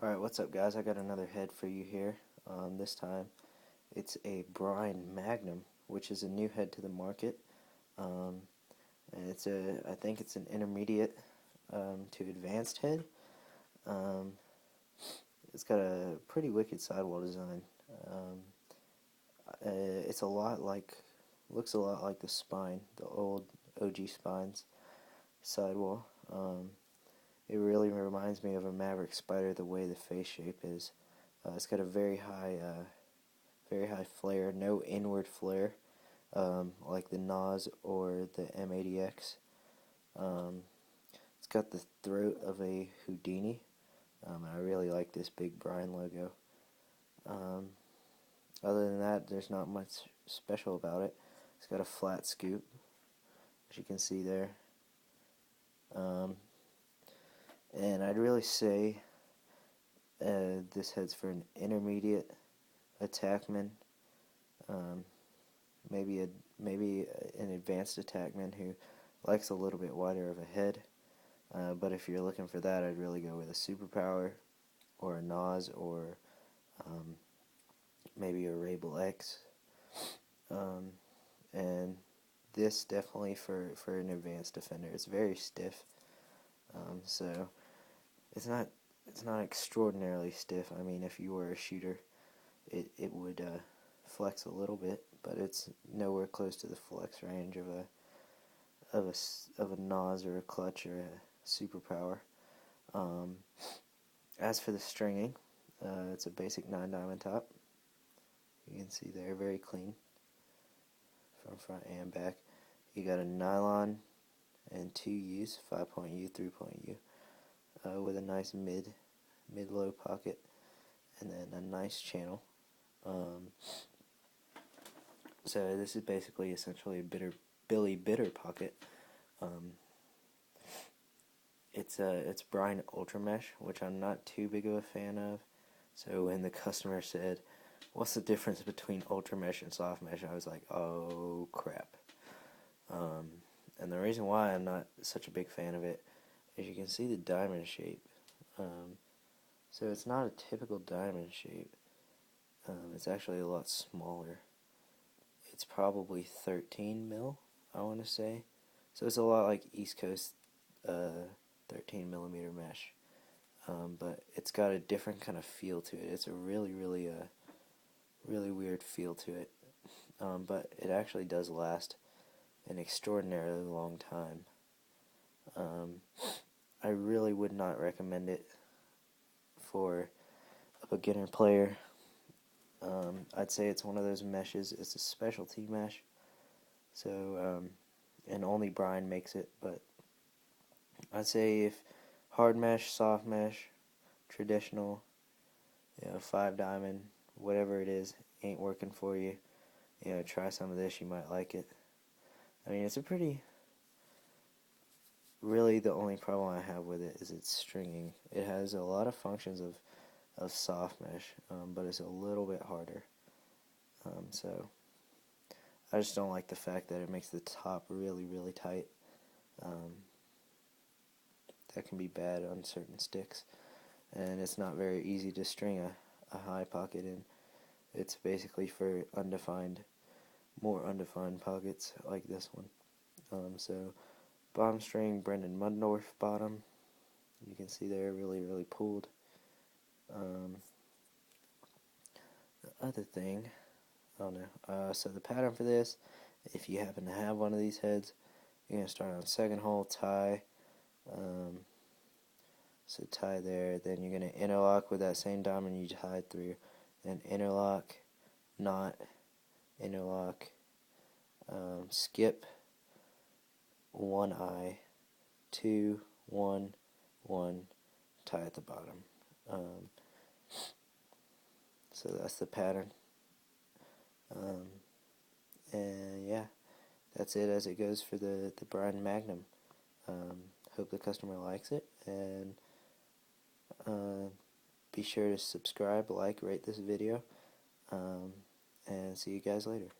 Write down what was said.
Alright, what's up guys? I got another head for you here. This time it's a Brine Magnum, which is a new head to the market. And I think it's an intermediate to advanced head. Um, it's got a pretty wicked sidewall design. It's looks a lot like the spine, the old OG spines sidewall. It really reminds me of a Maverick Spider, the way the face shape is. It's got a very high flare, no inward flare, like the Nas or the M80X. It's got the throat of a Houdini. I really like this big Brine logo. Other than that, there's not much special about it. It's got a flat scoop, as you can see there. And I'd really say this head's for an intermediate attackman, maybe an advanced attackman who likes a little bit wider of a head. But if you're looking for that, I'd really go with a superpower or a Nas or maybe a Rabel X. And this definitely for an advanced defender. It's very stiff, so it's not extraordinarily stiff. I mean, if you were a shooter, it would flex a little bit, but it's nowhere close to the flex range of a Nas or a Clutch or a superpower. As for the stringing, it's a basic 9-diamond top. You can see there, very clean from front and back. You got a nylon and 2U's, 5-point U, 3-point U, with a nice mid-low pocket, and then a nice channel. So this is basically essentially a Billy Bitter pocket. It's Brine Ultra Mesh, which I'm not too big of a fan of. So when the customer said, "What's the difference between Ultra Mesh and Soft Mesh?" I was like, "Oh crap." And the reason why I'm not such a big fan of it is you can see the diamond shape. So it's not a typical diamond shape. It's actually a lot smaller. It's probably 13 mil, I want to say. So it's a lot like East Coast 13 millimeter mesh. But it's got a different kind of feel to it. It's a really weird feel to it. But it actually does last an extraordinarily long time. I really would not recommend it for a beginner player. I'd say it's one of those meshes. It's a specialty mesh, so and only Brine makes it. But I'd say if hard mesh, soft mesh, traditional, 5-diamond, whatever it is, ain't working for you, try some of this. You might like it. I mean, it's a really the only problem I have with it is its stringing. It has a lot of functions of soft mesh, but it's a little bit harder. So I just don't like the fact that it makes the top really tight. That can be bad on certain sticks, and it's not very easy to string a high pocket in. It's basically for more undefined pockets like this one. So bottom string, Brendan Mundorf bottom. You can see there, really pulled. The other thing, oh no, so the pattern for this, if you happen to have one of these heads, you're going to start on second hole, tie, so tie there, then you're going to interlock with that same diamond you tied through, then interlock, knot, interlock, skip, 1 eye, 2, 1, 1, tie at the bottom. So that's the pattern. And yeah, that's it as it goes for the Brine Magnum. Hope the customer likes it, and be sure to subscribe, like, rate this video, and see you guys later.